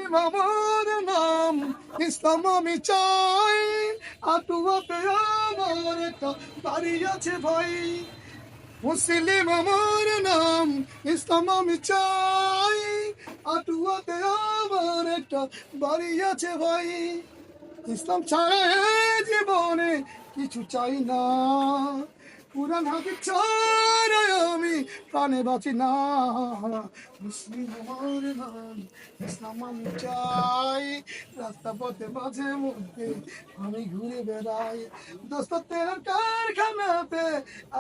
মুসলিম আমার নাম, ইসলাম আমি চাই, আটুয়াতে আমার একটা বাড়ি আছে ভাই। মুসলিম আমার নাম, ইসলাম আমি চাই, আটুয়াতে আমার একটা বাড়ি আছে ভাই। ইসলাম ছাড়া এ জীবনে কিছু চাই না, কুরআন হাদিস ছাড়া আমি প্রাণে বাঁচি না। মুসলিম আমার নাম, ইসলাম আমি চাই, রাস্তা পথে মাঝে মধ্যে আমি ঘুরে বেড়াই। দোস্ত তেরার কারখানাতে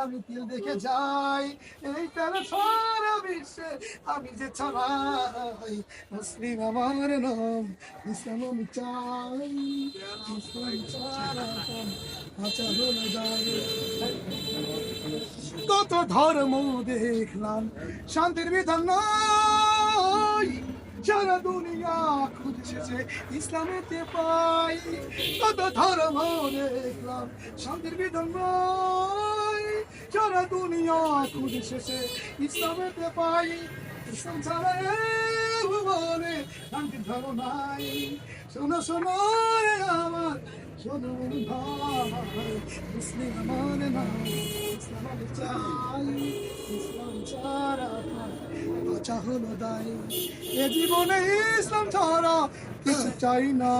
আমি তিল দেখে যাই, এই তেরা সারা বিশ্বে আমি যে ছড়াই। মুসলিম আমার নাম, ইসলাম আমি চাই, ইসলাম ছাড়া আচ্ছা হলো যায়। কত ধর্ম দেখলাম, শান্তির বিধান নাই, সারা দুনিয়া খুঁজছে ইসলামেতে পাই। কত ধর্ম দেখলাম, শান্তির বিধান নাই, সারা দুনিয়া খুঁজছে ইসলামেতে পাই। ইসলাম ছাড়া এ ভুবনে শান্তির ধর্ম নাই। শোনো শোনো রে আমার, শোনো ভাই, মুসলিম আমার নাম, ইসলাম আমি চাই, ইসলাম ছাড়া বাঁচা হলো দায়। এ জীবনে ইসলাম ছাড়া কিছু চাই না,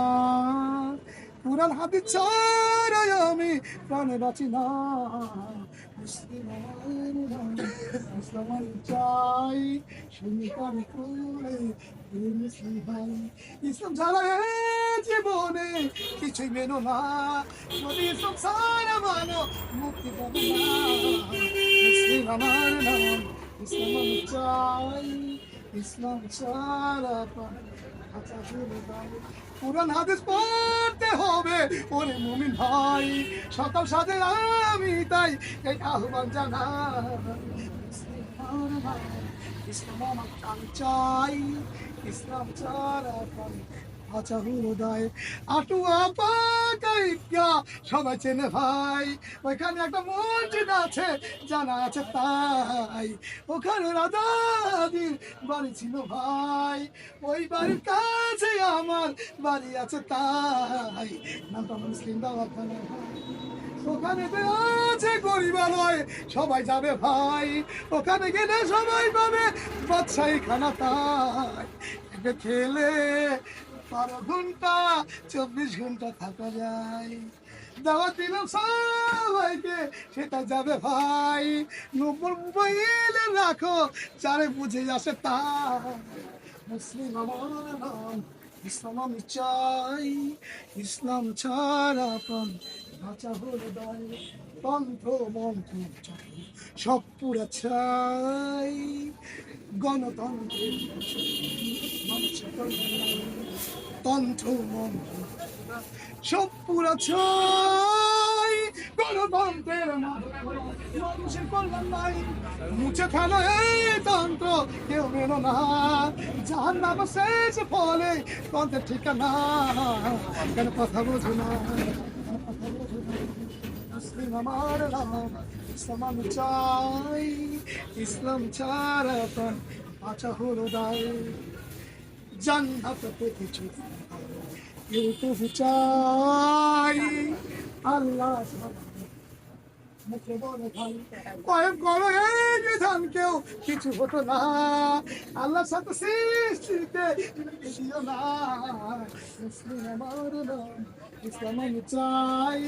কুরআন হাদিস ছাড়া আমি প্রাণে বাঁচি না। মুসলিম আমার নাম, ইসলাম আমি চাই, শুনি কানে করে মুসলিম ভাই। ইসলাম ছাড়া এ জীবনে কিছুই মেনো না, যদি ইসলাম ছাড়া মানো মুক্তি পাবে না। মুসলিম আমার নাম, ইসলাম আমি চাই, ইসলাম ছাড়া আচ্ছা হলো দায়। কুরআন হাদিস পড়তে হবে ওরে মুমিন ভাই, সকাল সাজে আমি তাই এই আহ্বান জানাই। মুসলিম আমার নাম, ইসলাম আমি চাই, ইসলাম ছাড়া আচ্ছা হলো দায়। আটুয়া পাকাইয়া সবাই চেনে ভাই, ওইখানে একটা মসজিদ আছে জানা আছে তাই। ওখানে রাজাদির বাড়ি ছিল ভাই, ওই বাড়ির কাছে আমার বাড়ি আছে তাই। নামটা মুসলিম দাওয়াতখানা ভাই। ওখানে আছে গরিবালয়, সবাই যাবে ভাই, ওখানে গেলে সবাই পাবে বাদশাহী খানা তাই। খেলে 12 ঘন্টা 24 ঘন্টা থাকা যায়, দাওয়াত দিলাম সবাইকে সেটা যাবে ভাই। মোবাইলে রাখো যারে বুঝে আসে তাই। মুসলিম আমার নাম, ইসলাম আমি চাই, ইসলাম ছাড়া প্রাণ বাঁচা হলো দায়। তন্ত্র মন্ত্র সব পুরা চাই, গণতন্ত্রের তন্ত্র মন্ত্র সব পুরা চাই, গণতন্ত্রের মানুষের কল্যাণ নাই। মুছে ফেলো এই তন্ত্র, কেউ মেনো না, জাহান্নাম শেষ ফলে তন্ত্রের ঠিকানা। কেন কথা বোঝো না, মুসলিম আমার নাম, ইসলাম আমি চাই, ইসলাম ছাড়া প্রাণ বাঁচা হলো দায়। জান্নাত পেতে ইউটিউব চাই, আল্লাহ মুখে বলে ভাই, কয়েক করো এই বিধান কেউ কিছু হতো না, আল্লাহর সাথে সৃষ্টিতে দিও না। মুসলিম আমার নাম, ইসলাম আমি চাই,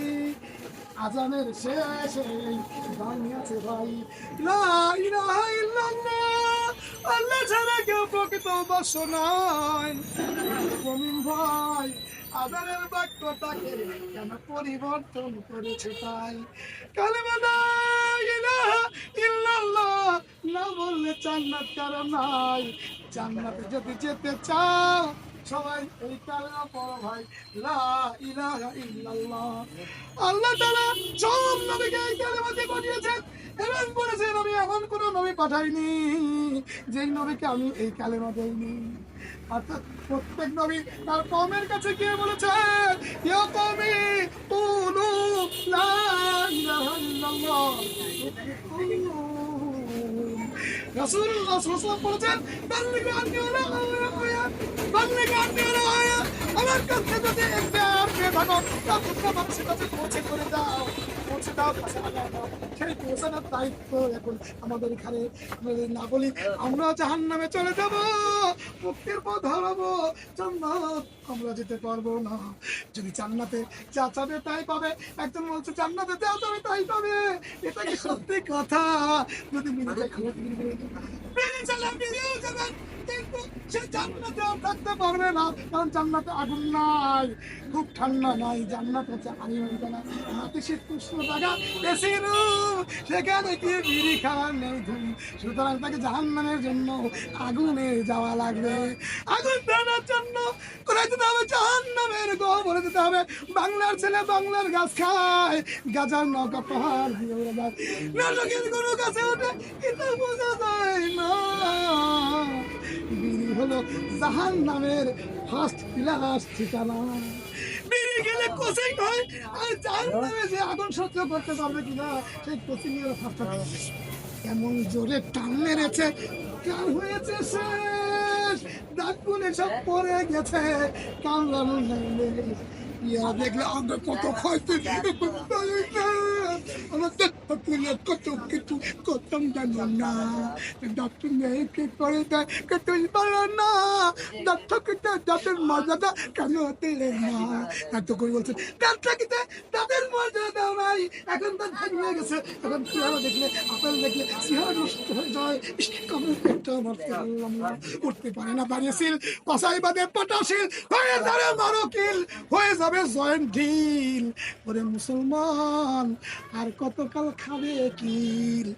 আজানের শেষে গান আছে ভাই, লা ইলাহা ইল্লাল্লাহ, আল্লাহ ছাড়া কেউ প্রকৃত বর্ষ নাই। মুমিন ভাই, আজানের বাক্যটাকে কেন পরিবর্তন করেছে তাই। কালেমা লা ইলাহা ইল্লাল্লাহ না বললে জান্নাত কারো নাই। জান্নাতে যদি যেতে চাও সবাই এই কালেমা পড়ো ভাই, লা ইলাহা ইল্লাল্লাহ। আল্লাহ তাআলা সব নবীকে এই কালেমা দিয়ে পাঠিয়েছেন এবং বলেছেন আমি এমন কোন নবী পাঠাইনি যেই নবীকে আমি এই কালেমা দেইনি। অর্থাৎ প্রত্যেক নবী তার কওমের কাছে গিয়ে বলেছেন, ইয়া কওমি কুলু লা ইলাহা ইল্লাল্লাহ। রাসূলুল্লাহ সাল্লাল্লাহু আলাইহি ওয়াসাল্লাম বলেছেন, বাল্লিগু আন্নী ওয়ালাউ আয়া, বাল্লিগু আন্নী আল্লাহর কাছে যদি একবার পেয়ে থাকো তাহলে মানুষের কাছে পৌঁছে দাও কাছে লাগাও দাও। সেই পৌঁছানোর দায়িত্ব এখন আমাদের এখানে। আমরা যদি না বলি আমরা জাহান্নামে চলে যাব, মুক্তির পথ হারাবো, জান্নাত আমরা যেতে পারবো না। যদি জান্নাতে যা চাবে তাই পাবে, একজন বলছে জান্নাতে যা চাবে তাই পাবে, এটা কি সত্যি কথা? যদি মিনিটে খাবার বেরিয়ে চলে বেরিয়ে যাবেন, কিন্তু সে জান্নাতে আর থাকতে পারবে না, কারণ জান্নাতে আগুন নাই, খুব ঠান্ডা নাই, জান্নাত হচ্ছে আলিমানতলা নাতিশীত উষ্ণ জায়গা, এসি রুম, সেখানে গিয়ে বিড়ি খাওয়ার নেই ধুম। সুতরাং তাকে জাহান্নামের জন্য আগুনে যাওয়া লাগবে। আগুন টানার জন্য কোথায় যেতে হবে? জাহান্নামের গহ্বরে যেতে হবে। বাংলার ছেলে বাংলার গাছ খায়, গাজার নৌকা পাহাড় ভেঙে উড়ে যায়, নাটকের কোনো কাছে ওঠে, কিন্তু বোঝা যায় না বিড়ি হলো জাহান্নামের ফার্স্ট ক্লাস ঠিকানা। বেরিয়ে গেলে কোচিং হয়, আর জাহান্নামে যে আগুন সহ্য করতে পারবে কিনা সেই কোচিং এর ফার্স্ট। এমন জোরে টান মেরেছে, কান হয়েছে শেষ, দাঁতগুলো সব পড়ে গেছে, কান লাগানো নেই। ইয়া দেখলে আগে কত খাইতে আমার কত কিছু করতাম জানি না, ডাক্তার নেই কি করে দেয় তুই পারো না, দাঁতের মর্যাদা কেন দিলে না? এত করে বলছে ডাক্তারকে তাদের মর্যাদা নাই, এখন তার ভাগ হয়ে গেছে, এখন চেহারা দেখলে আপেল দেখলে চেহারা নষ্ট হয়ে যায়। কামের পেটটা আমার উঠতে পারে না, দাঁড়িয়েছিল কষাই বাদে পটাশিল হয়ে যাবে মারকিল, হয়ে যাবে জয়েন্ট ঢিল। ওরে মুসলমান আর কতকাল খাবে কিল?